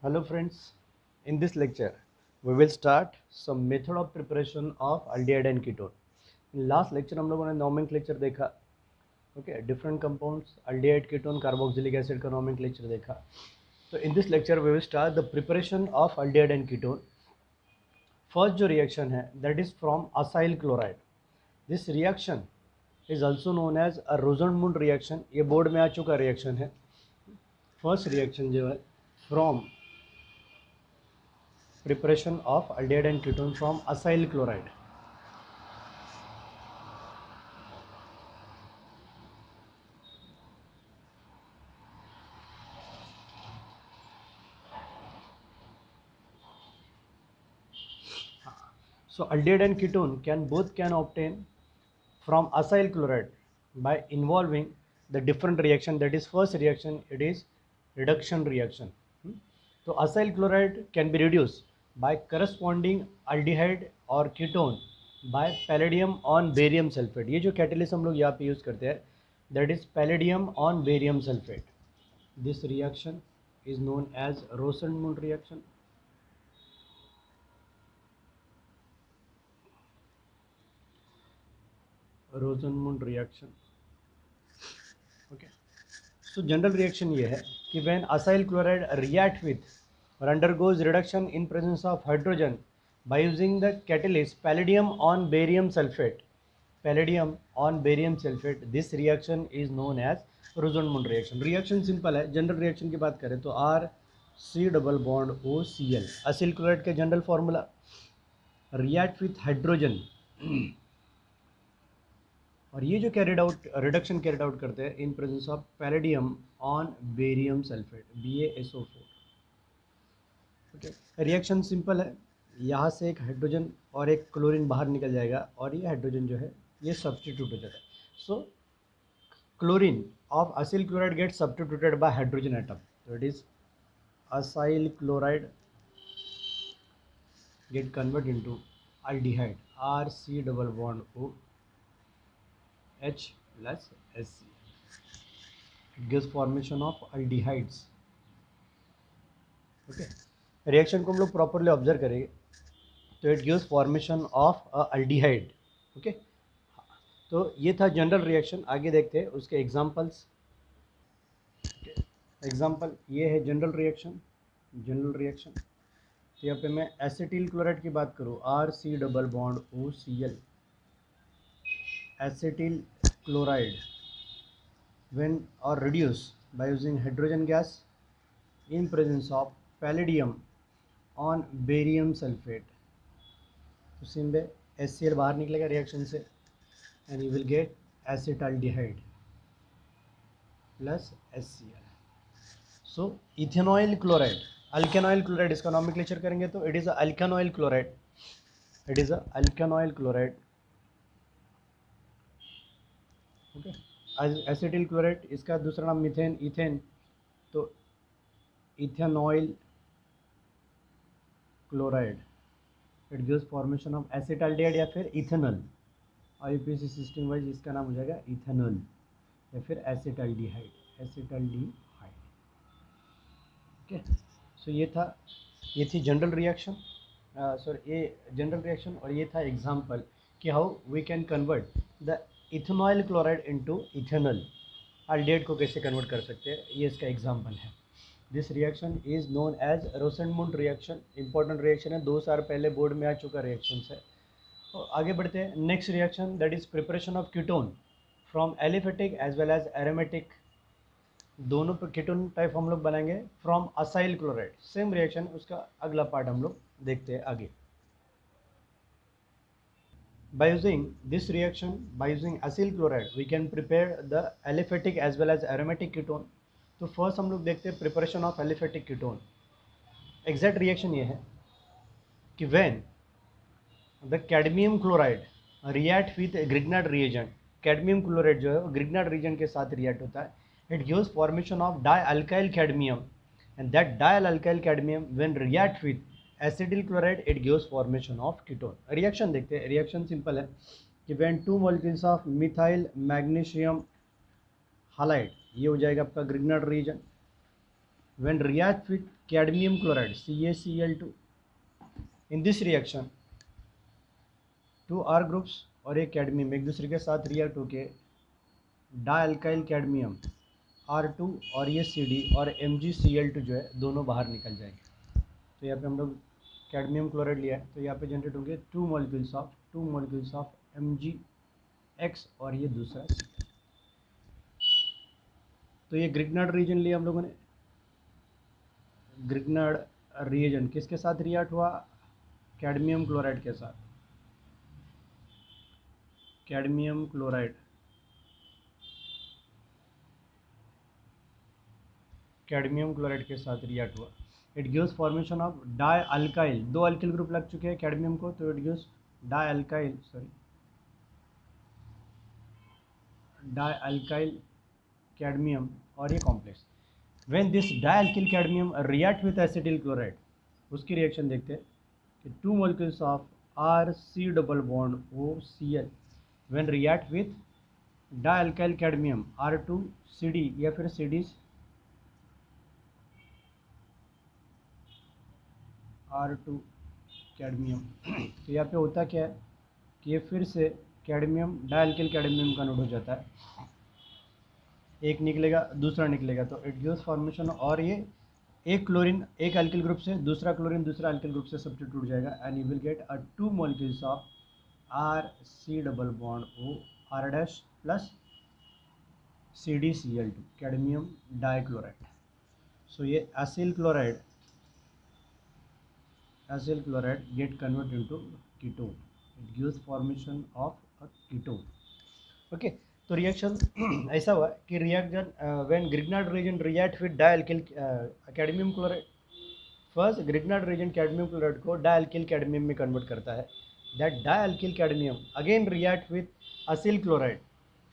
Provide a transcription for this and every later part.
Hello friends, in this lecture we will start some method of preparation of aldehyde and ketone. In last lecture हम लोगों ने nomenclature देखा, okay, different compounds, aldehyde, ketone, carboxylic acid का nomenclature देखा. So in this lecture we will start the preparation of aldehyde and ketone. First जो reaction है that is from acyl chloride. This reaction is also known as a Rosenmund reaction. ये board में आ चुका reaction है. First reaction जो है from preparation of aldehyde and ketone from acyl chloride. So aldehyde and ketone can obtain from acyl chloride by involving the different reaction. That is first reaction, it is reduction reaction. So acyl chloride can be reduced by corresponding aldehyde or ketone by palladium on barium sulfate. ये जो catalyst हम लोग यहाँ पे use करते हैं, that is palladium on barium sulfate. This reaction is known as Rosenmund reaction. Rosenmund reaction. Okay. So general reaction ये है कि when acyl chloride react with or undergoes reduction in presence of hydrogen by using the catalyst palladium on barium sulfate. Palladium on barium sulfate. This reaction is known as Rosenmund reaction. Reaction simple है. General reaction की बात करें तो R C double bond O C L. acyl chloride का general formula react with hydrogen. और ये जो carried out reduction carried out करते हैं इन presence of palladium on barium sulphate BaSO4. Okay, reaction simple है. यहाँ से एक हाइड्रोजन और एक क्लोरीन बाहर निकल जाएगा और ये हाइड्रोजन जो है ये सब्सटीट्यूट हो जाता है. So chlorine of acyl chloride get substituted by hydrogen atom. तो it is acyl chloride get convert into aldehyde RC double bond O H plus SC. It gives formation of aldehydes. Okay. Reaction को हम लोग properly observe करेंगे तो it gives formation of aldehyde. Okay, तो ये था general reaction. आगे देखते हैं उसके एग्जांपल्स. एग्जांपल ये है जनरल रिएक्शन. जनरल रिएक्शन तो यहाँ पे मैं एसिटिल क्लोराइड की बात करूँ RC double bond OCl. acetyl chloride when or reduced by using hydrogen gas in presence of palladium on barium sulfate. तो सिंबे HCl बाहर निकलेगा रिएक्शन से and you will get acetaldehyde plus HCl. So ethanoyl chloride, alkanoyl chloride इसका nomenclature करेंगे तो it is a alkanoyl chloride. It is a alkanoyl chloride. Okay, acetyl chloride इसका दूसरा नाम मीथेन इथेन. तो ethanoyl chloride it gives formation of acetaldehyde या फिर ethanol. IPC system wise इसका नाम हो जाएगा इथेनॉल या फिर एसिटाल्डिहाइड. एसिटाल्डिहाइड. ओके, सो ये थी जनरल रिएक्शन. सॉरी, ये जनरल रिएक्शन और ये था एग्जांपल कि how we can convert the ethanoyl chloride into ethanol. aldehyde को कैसे कन्वर्ट कर सकते हैं ये इसका एग्जांपल है. This reaction is known as Rosenmund reaction. Important reaction है, 2 साल पहले बोर्ड में आ चुका रिएक्शन है. तो आगे बढ़ते हैं. Next reaction that is preparation of ketone from aliphatic as well as aromatic. दोनों पर कीटोन टाइप हम लोग बनाएंगे from acyl chloride. Same reaction, उसका अगला पार्ट हम लोग देखते हैं आगे. By using this reaction, by using acyl chloride, we can prepare the aliphatic as well as aromatic ketone. तो फर्स्ट हम लोग देखते हैं preparation of aliphatic ketone. Exact reaction ये है कि when the cadmium chloride react with Grignard reagent. Cadmium chloride जो है वो ग्रिग्नार्ड रिएजेंट के साथ रिएक्ट होता है. It gives formation of dialkyl cadmium and that dialkyl cadmium when react with acetyl chloride it gives formation of ketone. Reaction देखते हैं. Reaction simple है कि when 2 molecules of methyl magnesium halide, ये हो जाएगा आपका Grignard reagent, when react with cadmium chloride CaCl2। In this reaction 2 R groups और एक कैडमियम एक दूसरे के साथ रिएक्ट होके डाइअल्काइल कैडमियम R2 और ये CD और MgCl2 जो है दोनों बाहर निकल जाएंगे। तो यहाँ पे हम लोग कैडमियम क्लोराइड लिया है, तो यहाँ पे जनरेट होंगे 2 मॉलिक्यूल्स ऑफ MgX और ये दूसरा C। तो ये ग्रिग्नार्ड रीजन लिया हम लोगों ने। ग्रिग्नार्ड रीजन किसके साथ रिएक्ट हुआ? कैडमियम क्लोराइड के साथ। कैडमियम क्लोराइड के साथ रिएक्ट हुआ। It gives formation of dialkyl. 2 alkyl group लग चुके हैं कैडमियम को, तो it gives dialkyl cadmium और ये complex. When this dialkyl cadmium react with acetyl chloride, उसकी रिएक्शन देखते हैं कि 2 molecules of RC double bond OCl when react with dialkyl cadmium R2CD या फिर CD R2 कैडमियम। तो यहाँ पे होता क्या है कि ये फिर से कैडमियम डाइअल्किल कैडमियम कन्वर्ट हो जाता है, एक निकलेगा दूसरा निकलेगा, तो इट गिव्स फॉर्मेशन। और ये एक क्लोरीन एक अल्किल ग्रुप से दूसरा क्लोरीन दूसरा अल्किल ग्रुप से सब्स्टिट्यूट जाएगा and you will get 2 molecules of RC double bond O R dash plus CdCl2 cadmium dichloride. So ये acyl chloride get converted into ketone. It gives formation of a ketone. Okay, तो reaction ऐसा हुआ कि reaction when Grignard reagent react with dialkyl cadmium chloride, first Grignard reagent cadmium chloride को dialkyl cadmium में convert करता है। That dialkyl cadmium again react with acyl chloride,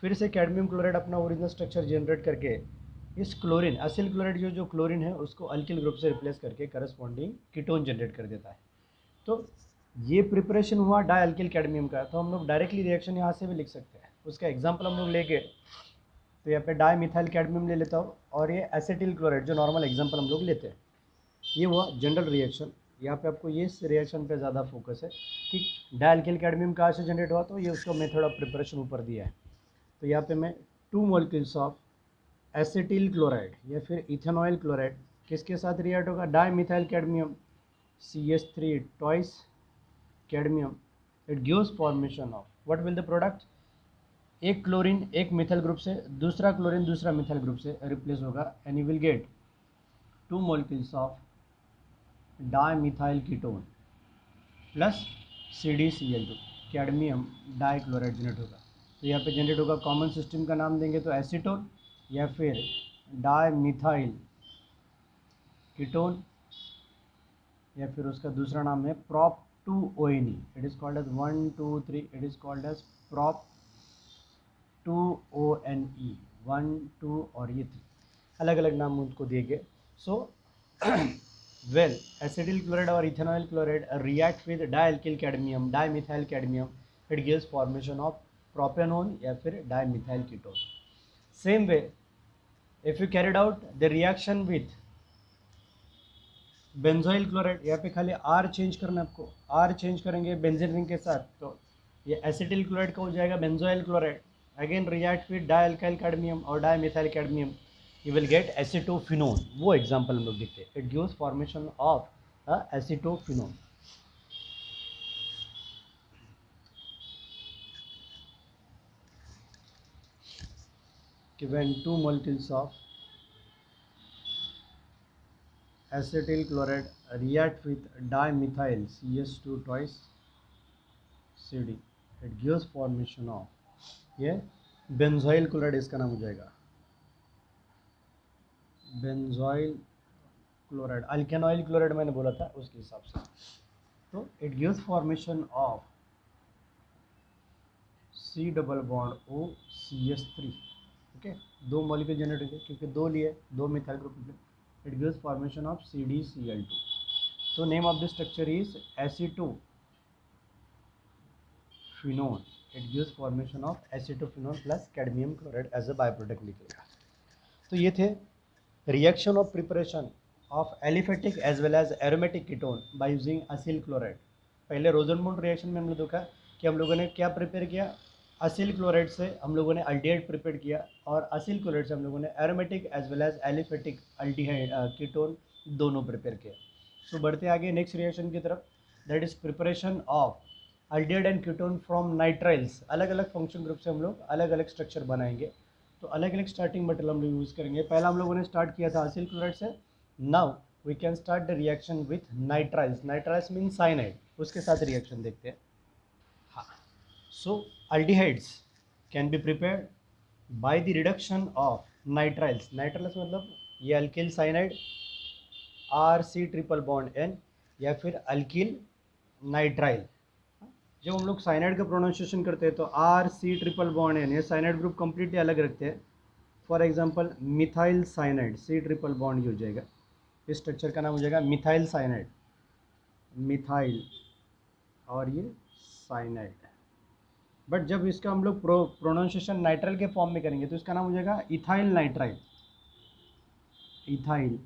फिर से कैडमियम क्लोराइड अपना ओरिजिनल स्ट्रक्चर जनरेट करके इस क्लोरीन असिल क्लोराइड जो क्लोरीन है उसको अल्किल ग्रुप से रिप्लेस करके करस्पॉन्डिंग कीटोन जनरेट कर देता है। तो ये प्रिपरेशन हुआ डाइअल्किल कैडमियम का। तो हम लोग डायरेक्टली रिएक्शन यहाँ से भी लिख सकते हैं, उसका एग्जांपल हम लोग लेके, तो यहाँ पे डाई मिथाइल कैडमियम ले लेता हूँ और ये एसिटिल क्लोराइड जो नॉर्मल एग्जांपल हम लोग लेते हैं। ये हुआ जनरल रिएक्शन। यहाँ पे आपको ये रिएक्शन पे ज़्यादा फोकस है कि डाइअल्किल कैडमियम कहाँ से जनरेट हुआ, तो ये उसका मेथड ऑफ प्रिपरेशन ऊपर दिया है। तो यहाँ पे मैं 2 मॉलिक्यूल्स ऑफ एसिटिल क्लोराइड या फिर इथेनॉइल क्लोराइड किसके साथ रिएक्ट होगा? Di methyl cadmium CH3 twice cadmium. It gives formation of what will the product? एक क्लोरीन एक मिथाइल ग्रुप से दूसरा क्लोरीन दूसरा मिथाइल ग्रुप से रिप्लेस होगा and you will get 2 molecules of di methyl ketone plus CdCl2 cadmium dichloride generate होगा। तो यहाँ पे जनरेट होगा, कॉमन सिस्टम का नाम देंगे तो एसीटोन या फिर डाई मिथाइल कीटोन या फिर उसका दूसरा नाम है prop 2 ONE। It is called as 1 2 3, it is called as prop 2 ONE 1 2 और ये 3 अलग अलग नाम उनको दिए गए। सो वेल एसिटिल क्लोराइड और ethanoyl chloride react with dialkyl cadmium dimethyl cadmium, it gives formation of propanone या फिर dimethyl ketone. Same way if you carried out the reaction with benzoyl chloride, यहाँ पे खाली R चेंज करना है आपको, R change करेंगे बेंजीन रिंग के साथ, तो ये एसिटिल क्लोराइड का हो जाएगा benzoyl chloride. Again react with dialkyl cadmium और dimethyl cadmium, you will gate acetophenone. वो एग्जांपल हम लोग देखते हैं। It gives formation of acetophenone. कि when 2 molecules of acetyl chloride react with dimethyl CH2 twice CD, it gives formation of ये benzoyl chloride, इसका नाम हो जाएगा बेंजोइल क्लोराइड। अल्केनॉइल क्लोराइड मैंने बोला था उसके हिसाब से। तो it gives formation of C double bond O CH3। Okay, 2 molecule generate होंगे क्योंकि 2 लिए 2 मिथाइल ग्रुप में। It gives formation of CdCl2। तो name of the structure is acetophenone. It gives formation of acetophenone plus cadmium chloride as a by product निकलेगा। तो ये थे reaction of preparation of aliphatic as well as aromatic ketone by using acyl chloride. पहले Rosenmund reaction में हमने देखा कि हम लोगों ने क्या प्रिपेयर किया, असिल क्लोराइड से हम लोगों ने अल्डिहाइड प्रिपेयर किया और असिल क्लोराइड से हम लोगों ने aromatic as well as aliphatic aldehyde ketone दोनों प्रिपेयर किया। सो बढ़ते आगे नेक्स्ट रिएक्शन की तरफ, that is preparation of aldehyde and ketone from nitriles. अलग अलग फंक्शन ग्रुप से हम लोग अलग अलग स्ट्रक्चर बनाएंगे, तो अलग अलग स्टार्टिंग मटेरियल हम लोग यूज़ करेंगे। पहला हम लोगों ने स्टार्ट किया था असिल क्लोराइड से, now we can start the reaction with nitriles. Nitriles mean cyanide, उसके साथ रिएक्शन देखते हैं। हाँ, सो aldehydes can be prepared by the reduction of nitriles। nitriles मतलब ये alkyl cyanide RC triple bond N या फिर अल्किल नाइट्राइल। जब हम लोग साइनाइड का प्रोनाउंसिएशन करते हैं तो RC ट्रिपल बॉन्ड N, ये साइनाइड ग्रुप कंप्लीटली अलग रखते हैं। For example methyl cyanide, C triple bond हो जाएगा, इस स्ट्रक्चर का नाम हो जाएगा मिथाइल साइनाइड, मिथाइल और ये साइनाइड। बट जब इसका हम लोग प्रोनाउंसिएशन नाइट्राइल के फॉर्म में करेंगे तो इसका नाम हो जाएगा इथाइल नाइट्राइल, इथाइल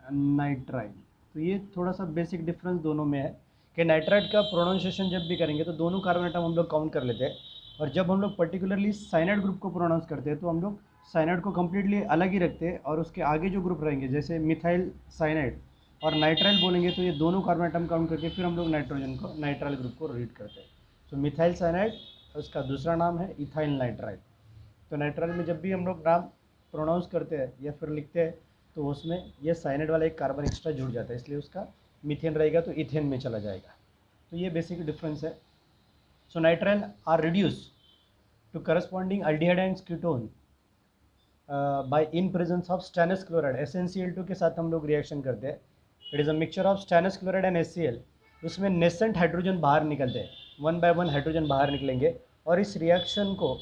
नाइट्राइल। तो ये थोड़ा सा बेसिक डिफरेंस दोनों में है कि नाइट्राइट का प्रोनाउंसिएशन जब भी करेंगे तो दोनों कार्बन आइटम हम लोग काउंट कर लेते हैं, और जब हम लोग पर्टिकुलरली साइनाइड ग्रुप को प्रोनाउंस करते हैं तो हम लोग साइनाइड को कम्प्लीटली अलग ही रखते हैं, और उसके आगे जो ग्रुप रहेंगे जैसे मिथाइल साइनाइड और नाइट्राइल बोलेंगे तो ये दोनों कार्बन आइटम काउंट करके फिर हम लोग नाइट्रोजन को, नाइट्राइल ग्रुप को रीड करते हैं। तो मिथाइल साइनाइड, उसका दूसरा नाम है इथाइल नाइट्राइल। तो नाइट्राइल में जब भी हम लोग नाम प्रोनाउंस करते हैं या फिर लिखते हैं तो उसमें ये साइनाइड वाला एक कार्बन एक्स्ट्रा जुड़ जाता है, इसलिए उसका मीथेन रहेगा तो इथेन में चला जाएगा। तो ये बेसिक डिफरेंस है। So nitrile are reduce to corresponding aldehyde and ketone by in presence of stannous chloride. SnCl2 के साथ हम लोग रिएक्शन करते हैं। It is a mixture of stannous chloride and HCl। उसमें नेसेंट हाइड्रोजन बाहर निकलते हैं, 1 by 1 हाइड्रोजन बाहर निकलेंगे, और इस रिएक्शन को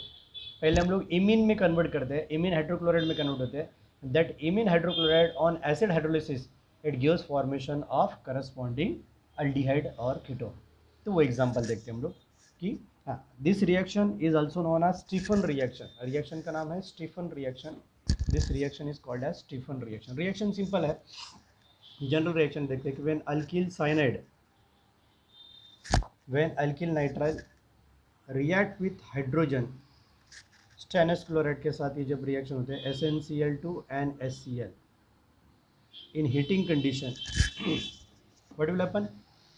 पहले हम लोग इमीन में कन्वर्ट करते हैं, इमीन हाइड्रोक्लोराइड में कन्वर्ट होते हैं। That imine hydrochloride on acid hydrolysis it gives formation of corresponding aldehyde और कीटोन। तो वो एग्जांपल देखते हैं हम लोग कि हाँ, this reaction is also known as Stephen reaction. Reaction का नाम है Stephen reaction. This reaction is called as Stephen reaction. Reaction simple है, जनरल रिएक्शन देखते हैं कि when alkyl cyanide, when alkyl nitrile react with hydrogen stannous chloride के साथ ये जब रिएक्शन होते हैं SnCl2 and HCl in heating condition, what will happen?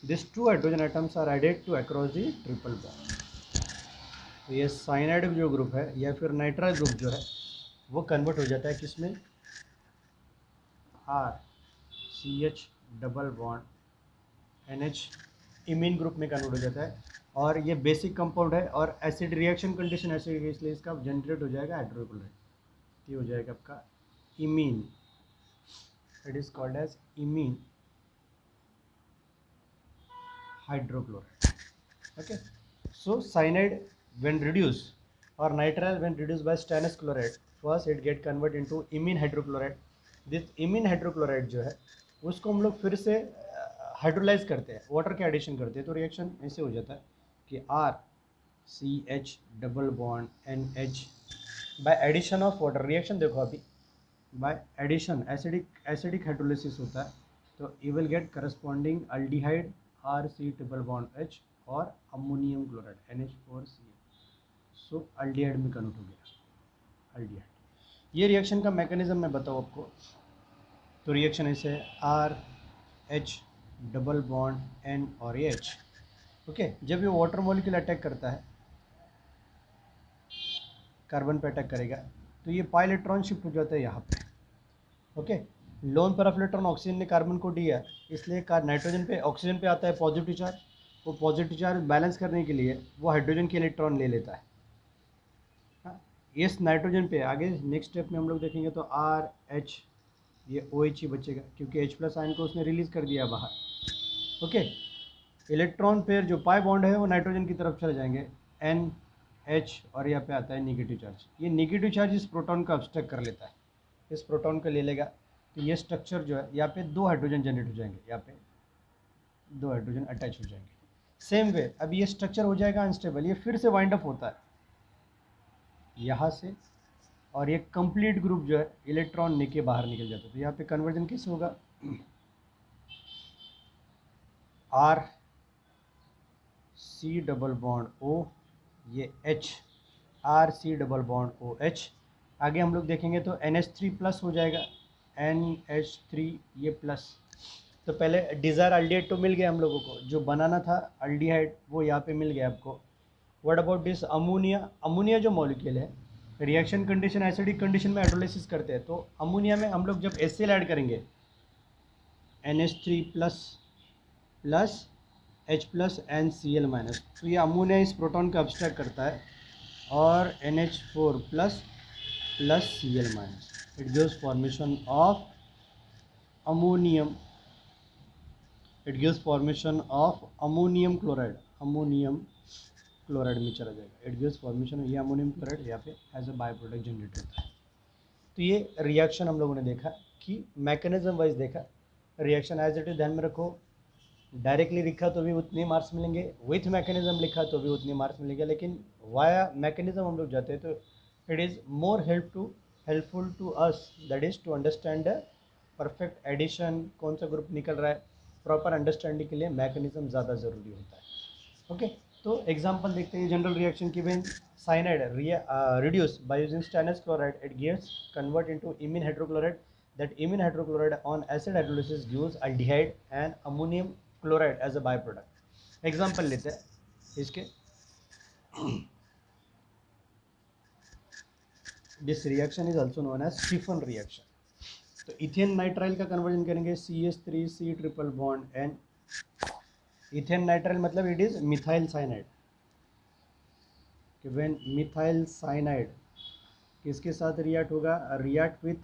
These two hydrogen atoms are added to across the triple bond। तो ये cyanide जो group है या फिर नाइट्राइल ग्रुप जो है वो कन्वर्ट हो जाता है किसमें, RCH double bond NH imine group में कन्वर्ट हो जाता है, और ये बेसिक कंपाउंड है और एसिड रिएक्शन कंडीशन ऐसी है इसलिए इसका जनरेट हो जाएगा हाइड्रोक्लोराइड, ये हो जाएगा आपका imine. It is called as imine hydrochloride. Okay, so cyanide when reduced or nitrile when reduced by stannous chloride, first it get convert into imine hydrochloride। this imine hydrochloride जो है उसको हम लोग फिर से हाइड्रोलाइज करते हैं, वाटर के एडिशन करते हैं, तो रिएक्शन ऐसे हो जाता है कि RCH double bond NH by addition of water. Reaction देखो अभी बाय एडिशन एसिडिक हाइड्रोलिसिस होता है, तो you will get corresponding aldehyde RC triple bond H और ammonium chloride NH4Cl। So aldehyde में कन्वर्ट हो गया अल्डिहाइड। ये रिएक्शन का मैकेनिज्म मैं बताऊँ आपको, तो रिएक्शन ऐसे है RH डबल बॉन्ड N और H। ओके, जब ये वाटर मॉलिक्यूल अटैक करता है, कार्बन पे अटैक करेगा तो ये पाई इलेक्ट्रॉन शिफ्ट हो जाता है यहाँ पे। ओके, लोन पर ऑफ इलेक्ट्रॉन ऑक्सीजन ने कार्बन को दिया, इसलिए नाइट्रोजन पे ऑक्सीजन पे आता है पॉजिटिव चार्ज, वो पॉजिटिव चार्ज बैलेंस करने के लिए वो हाइड्रोजन के इलेक्ट्रॉन ले लेता है। इस नाइट्रोजन पे आगे नेक्स्ट स्टेप में हम लोग देखेंगे तो RH ये OH ही बचेगा क्योंकि H+ आयन को उसने रिलीज कर दिया बाहर। ओके, इलेक्ट्रॉन पेयर जो पाई बॉन्ड है वो नाइट्रोजन की तरफ चले जाएंगे NH, और यहाँ पे आता है निगेटिव चार्ज। ये निगेटिव चार्ज इस प्रोटॉन को अब्स्ट्रैक्ट कर लेता है, इस प्रोटॉन को ले लेगा, तो ये स्ट्रक्चर जो है यहाँ पे 2 हाइड्रोजन जनरेट हो जाएंगे, यहाँ पे 2 हाइड्रोजन अटैच हो जाएंगे। सेम वे अब ये स्ट्रक्चर हो जाएगा अनस्टेबल, ये फिर से वाइंड अप होता है यहाँ से, और ये कंप्लीट ग्रुप जो है इलेक्ट्रॉन लेके बाहर निकल जाता है। तो यहाँ पे कन्वर्जन कैसे होगा, R C double bond O, ये H, R C double bond O H. आगे हम लोग देखेंगे तो NH3 प्लस हो जाएगा, NH3 ये प्लस। तो पहले डिज़ायर अल्डिहाइड तो मिल गया हम लोगों को, जो बनाना था अल्डिहाइड वो यहाँ पे मिल गया आपको। What about this ammonia? Ammonia जो मॉलिक्यूल है, रिएक्शन कंडीशन एसिडिक कंडीशन में हाइड्रोलाइसिस करते हैं, तो अमोनिया में हम लोग जब HCl ऐड करेंगे, NH3 plus plus H plus NCl minus, तो ये अमोनिया इस प्रोटॉन का अब्स्ट्रैक्ट करता है, और NH4 plus plus Cl minus, it gives formation of ammonium, it gives formation of ammonium chloride, ammonium chloride में चला जाएगा, इट गिव्स फॉर्मेशन, ये अमोनियम क्लोराइड यहाँ पे as a by product generate होता है। तो ये रिएक्शन हम लोगों ने देखा कि मैकेनिज्म वाइज देखा, रिएक्शन एज इट इज ध्यान में रखो, डायरेक्टली लिखा तो भी उतने मार्क्स मिलेंगे, विथ मैकेनिज्म लिखा तो भी उतने मार्क्स मिलेंगे, लेकिन वाया मैकेनिज्म हम लोग जाते हैं तो it is more helpful to us, that is to understand the perfect addition, कौन सा ग्रुप निकल रहा है, प्रॉपर अंडरस्टैंडिंग के लिए मैकेनिज्म ज़्यादा ज़रूरी होता है। ओके, तो एग्जांपल देखते हैं जनरल रिएक्शन की। When cyanide reduce by using stannous chloride, it gives convert into imine hydrochloride, that imine hydrochloride on acid hydrolysis gives aldehyde and ammonium chloride as a byproduct। Example लेते हैं इसके, this reaction is also known as Stephen reaction. तो ethane nitrile का conversion करेंगे, CH3C triple bond N, ethane nitrile मतलब it is methyl cyanide, कि when methyl cyanide किसके साथ रिएक्ट होगा, रिएक्ट विथ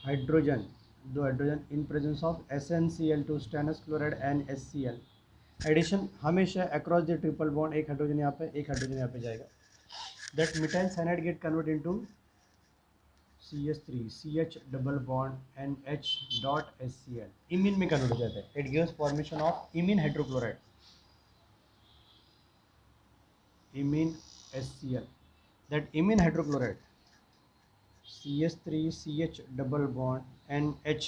हाइड्रोजन, दो hydrogen in presence of SnCl2 stannous chloride NaCl, addition हमेशा अक्रॉस द ट्रिपल बॉन्ड, एक hydrogen यहाँ पे एक हाइड्रोजन यहाँ पे जाएगा, that methyl cyanide get convert into CH3 CH double bond NH dot HCl, imine में कन्वर्ट हो जाता है, it gives formation of imine hydrochloride, imine HCl, that imine hydrochloride CH3CH double bond NH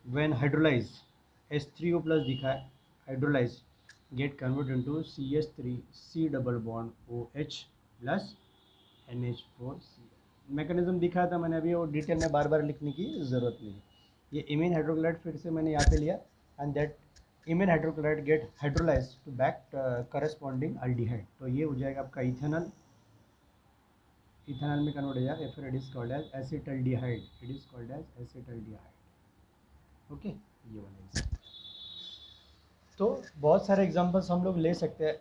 when hydrolyzed, H3O plus दिखा है, hydrolyzed get converted into CH3C double bond OH plus NH4Cl। Mechanism दिखाया था मैंने अभी, और डिटेल में बार बार लिखने की ज़रूरत नहीं है। ये इमिन हाइड्रोक्लोराइड फिर से मैंने यहाँ पे लिया, and that imine hydrochloride get hydrolyse to back corresponding aldehyde, तो ये हो जाएगा आपका इथेनॉल, इथेनॉल में कन्वर्ट हो जाएगा, फिर it is called as acetaldehyde, it is called as acetaldehyde. Okay, ये वाला एग्जाम्पल। तो बहुत सारे एग्जांपल्स हम लोग ले सकते हैं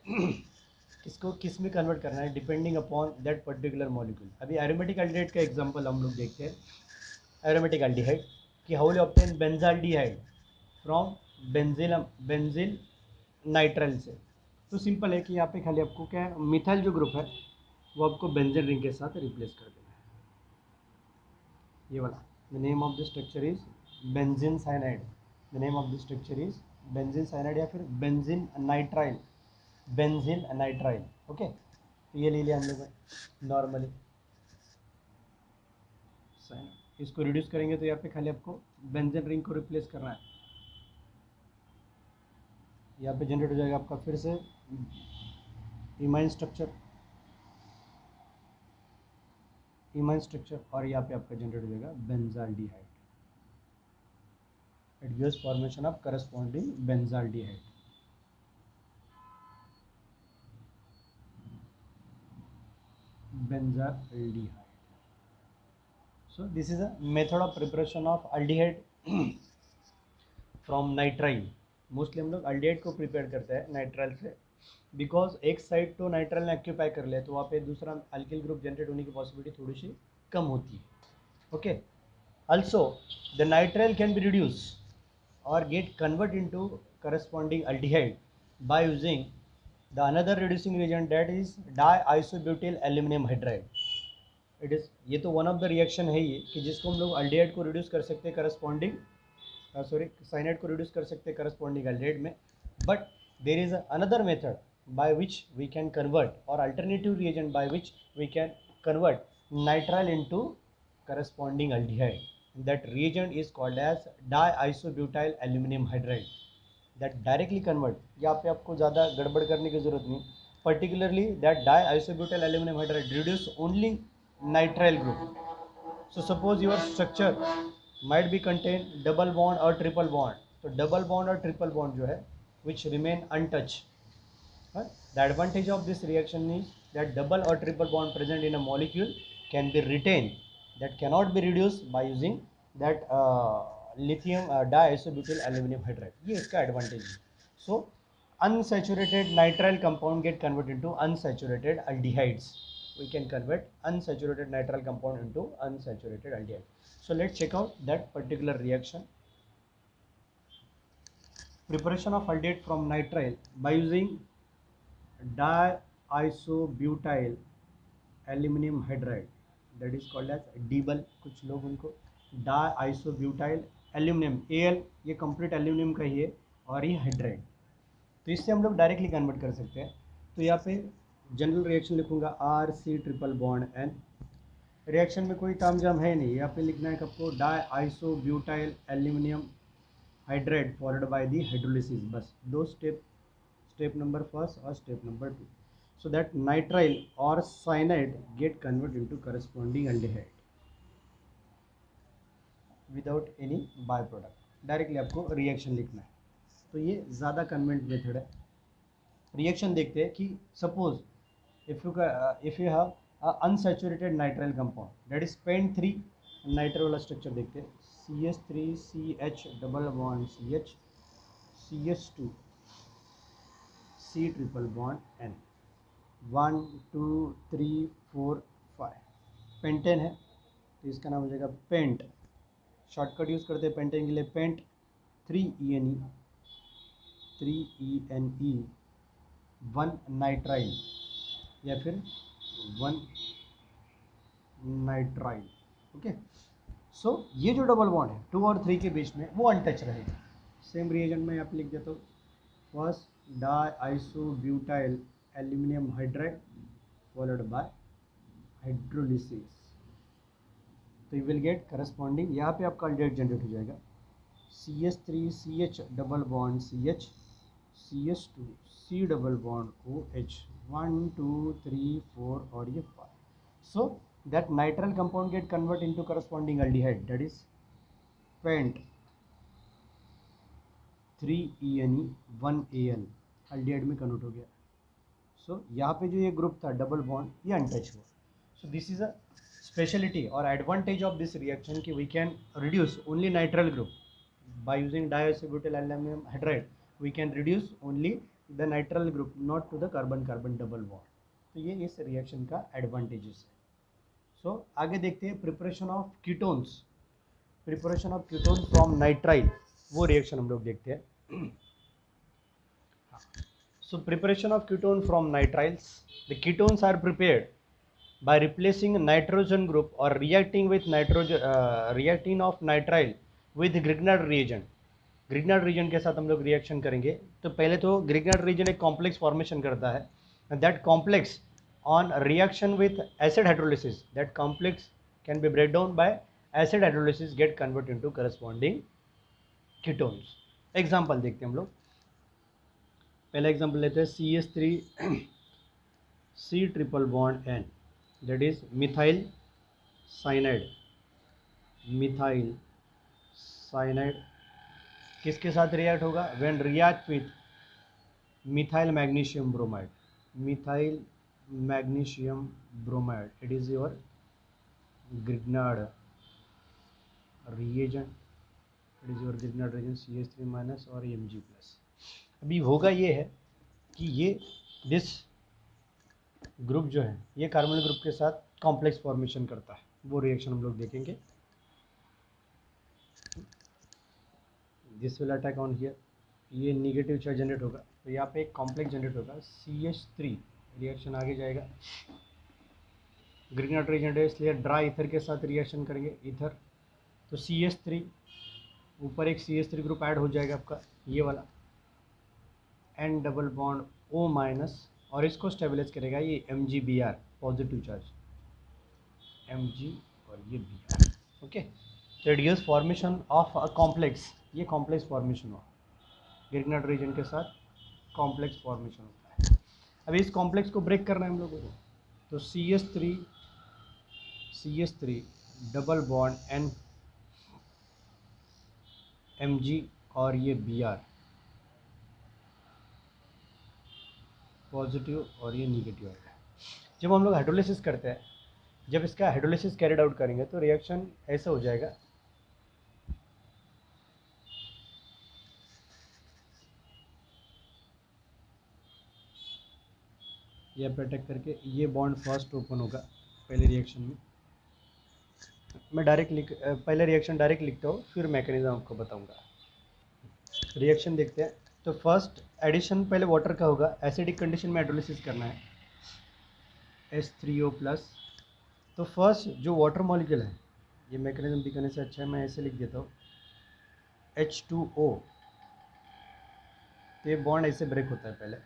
किसको किस में कन्वर्ट करना है, depending upon that particular molecule. अभी एरोमेटिक एल्डिहाइड का एग्जांपल हम लोग देखते हैं। एरोमेटिक एल्डिहाइड कि how will obtain benzaldehyde from benzyl nitrile से। तो सिंपल है कि यहाँ पे खाली आपको क्या है, मिथाइल जो ग्रुप है वो आपको बेंजीन रिंग के साथ रिप्लेस कर देना है, ये वाला। The name of the structure is benzene cyanide, the name of the structure is benzene cyanide या फिर benzene nitrile, benzene nitrile. Okay, तो ये ले लिया हम लोग नॉर्मली साइनाइड। इसको रिड्यूस करेंगे तो यहाँ पे खाली आपको बेंजीन रिंग को रिप्लेस करना है, यहाँ पे जनरेट हो जाएगा आपका फिर से इमाइन स्ट्रक्चर, इमाइन स्ट्रक्चर, और यहाँ पे आपका जनरेट हो जाएगा benzaldehyde, it gives formation of corresponding benzaldehyde. Benzaldehyde. So this is a method of preparation of aldehyde from nitrile। Mostly हम लोग aldehyde को प्रिपेयर करते हैं नाइट्राइल से, बिकॉज एक साइड तो नाइट्राइल ने ऑक्यूपाई कर लिया, तो वहाँ पे दूसरा अल्किल ग्रुप जनरेट होने की पॉसिबिलिटी थोड़ी सी कम होती है। Okay, also the nitrile can be reduced or get convert into corresponding aldehyde by using the another reducing reagent, that is diisobutyl aluminum hydride। It is, ये तो वन ऑफ द रिएक्शन है ये, कि जिसको हम लोग अल्डिहाइड को reduce कर सकते हैं करस्पॉन्डिंग, सॉरी साइनाइड को रिड्यूस कर सकते हैं करस्पॉन्डिंग अल्डिहाइड में, but there is another method by which we can convert, और alternative reagent by which we can convert nitrile into corresponding aldehyde. that reagent is called as diisobutyl aluminum hydride that directly convert. यहाँ पे आपको ज़्यादा गड़बड़ करने की ज़रूरत नहीं. Particularly that diisobutyl aluminum hydride reduce only nitrile group. So suppose your structure might be contain double bond or triple bond. तो double bond और triple bond जो है which remain untouched. The advantage of this reaction is that double or triple bond present in a molecule can be retained, that cannot be reduced by using that lithium diisobutyl aluminum hydride. ये इसका advantage है. So unsaturated nitrile compound get converted into unsaturated aldehydes. We can convert unsaturated nitrile compound into unsaturated aldehyde. So let's check out that particular reaction. Preparation of aldehyde from nitrile by using diisobutyl aluminum hydride, that is called as डीबल. कुछ लोग उनको diisobutyl aluminum, Al ये complete aluminium का ही है और ये hydride. तो इससे हम लोग डायरेक्टली कन्वर्ट कर सकते हैं. तो यहाँ पे जनरल रिएक्शन लिखूंगा RC triple bond N. Reaction में कोई तामझाम है नहीं. यहाँ पे लिखना है आपको diisobutyl aluminum hydride followed by the hydrolysis. बस दो step, step number first or step number 2, so that nitrile or cyanide get converted into corresponding aldehyde without any byproduct. Directly आपको रिएक्शन लिखना है. तो ये ज़्यादा कन्वेंट मेथड है. Reaction देखते हैं कि suppose if you have unsaturated nitrile compound that is pent 3. Nitrile वाला स्ट्रक्चर देखते हैं. CH3CH double bond CH CH2 C triple bond N. 1 2 3 4 5 pentane है तो इसका नाम हो जाएगा पेंट. शॉर्टकट यूज़ करते हैं पेंटेन के लिए पेंट. 3ENE 1 नाइट्राइल या फिर 1 नाइट्राइल. ओके. सो ये जो डबल बॉन्ड है 2 और 3 के बीच में वो अनटच रहेगा. सेम रिएजेंट में यहाँ पे लिख देता हूँ. First diisobutyl aluminum hydride followed by hydrolysis. तो you will get corresponding. यहाँ पे आपका aldehyde जनरेट हो जाएगा. CH3CH double bond CH CH2 C double bond OH 1 2 3 4 और ये 5. So that nitrile compound get convert into corresponding aldehyde, that is pent 3ENE 1AL aldehyde में convert हो गया. सो यहाँ पे जो ये ग्रुप था डबल बॉन्ड ये अनटच हुआ. So this is a speciality और एडवांटेज ऑफ दिस रिएक्शन कि we can reduce only nitrile group by using diisobutyl aluminum hydride. We can reduce only the nitrile group not to the carbon carbon double bond. तो ये इस reaction का advantages है. सो आगे देखते हैं preparation of ketones. Preparation of ketones from nitrile वो reaction हम लोग देखते हैं. So preparation of ketone from nitriles. The ketones are prepared by replacing nitrogen group or reacting with reacting of nitrile with Grignard reagent. Grignard reagent के साथ हम लोग reaction करेंगे. तो पहले तो Grignard reagent एक कॉम्प्लेक्स फॉर्मेशन करता है. That complex on reaction with acid hydrolysis, that complex can be break down by acid hydrolysis get converted into corresponding ketones. Example देखते हैं हम लोग. पहला एग्जाम्पल लेते हैं CH3 C triple bond N, that is methyl cyanide. Methyl cyanide किसके साथ react होगा? When react with methyl magnesium bromide. Methyl magnesium bromide, it is your Grignard reagent. It is your Grignard reagent CH3 minus और Mg plus. अभी होगा ये है कि ये दिस ग्रुप जो है ये कार्बोनिल ग्रुप के साथ कॉम्प्लेक्स फॉर्मेशन करता है. वो रिएक्शन हम लोग देखेंगे. This will attack on here. ये निगेटिव चार्ज जनरेट होगा तो यहाँ पे एक कॉम्प्लेक्स जनरेट होगा CH3. रिएक्शन आगे जाएगा. Grignard reagent है इसलिए ड्राई ईथर के साथ रिएक्शन करेंगे. ईथर तो CH3 ऊपर एक CH3 ग्रुप ऐड हो जाएगा आपका ये वाला N double bond O minus और इसको स्टेबलाइज करेगा ये MgBr पॉजिटिव चार्ज Mg और ये Br. Okay. Radius formation of a complex, ये कॉम्प्लेक्स फॉर्मेशन हुआ ग्रिग्नार्ड रीजन के साथ, कॉम्प्लेक्स फॉर्मेशन होता है। अभी इस कॉम्प्लेक्स को ब्रेक करना है हम लोगों को, तो C S three double bond N M G और ये बी आर पॉजिटिव और ये निगेटिव आएगा। जब हम लोग हाइड्रोलिसिस करते हैं, जब इसका हाइड्रोलिसिस कैरिड आउट करेंगे तो रिएक्शन ऐसा हो जाएगा, ये पे अटैक करके ये बॉन्ड फर्स्ट ओपन होगा पहले रिएक्शन में। मैं पहले रिएक्शन डायरेक्ट लिखता हूँ, फिर मैकेनिज्म आपको बताऊंगा। रिएक्शन देखते हैं। तो फर्स्ट एडिशन पहले वाटर का होगा, एसिडिक कंडीशन में हाइड्रोलिसिस करना है, H3O+। तो फर्स्ट जो वाटर मॉलिक्यूल है, ये मैकेनिज्म दिखाने से अच्छा है मैं ऐसे लिख देता हूँ, H2O। तो ये बॉन्ड ऐसे ब्रेक होता है पहले,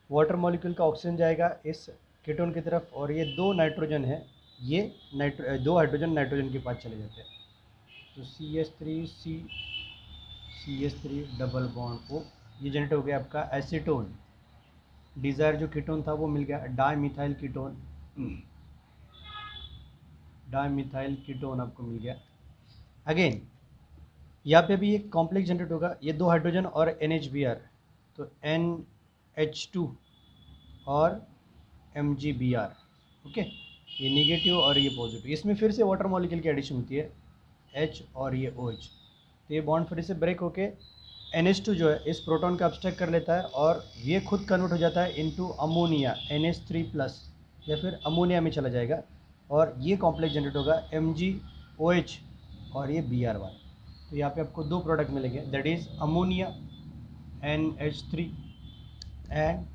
वाटर मॉलिक्यूल का ऑक्सीजन जाएगा इस कीटोन की तरफ, और ये दो नाइट्रोजन है, ये दो हाइड्रोजन नाइट्रोजन के पास चले जाते हैं। तो C H three double bond O, ये जनरेट हो गया आपका एसीटोन। डिज़ायर जो कीटोन था वो मिल गया, डाईमिथाइल कीटोन आपको मिल गया। अगेन यहाँ पे भी एक कॉम्प्लेक्स जनरेट होगा, ये दो हाइड्रोजन और NH2Br, तो NH2 और MgBr। ओके, ये नेगेटिव और ये पॉजिटिव, इसमें फिर से वाटर मॉलिक्यूल की एडिशन होती है, H और ये OH। तो ये बॉन्ड फिर से ब्रेक होके NH2 जो है इस प्रोटॉन का अब्स्ट्रैक्ट कर लेता है, और ये खुद कन्वर्ट हो जाता है इनटू अमोनिया NH3+, या फिर अमोनिया में चला जाएगा, और ये कॉम्प्लेक्स जनरेट होगा MgOH और ये Br1। तो यहाँ पे आपको दो प्रोडक्ट मिलेंगे, that is ammonia NH3 and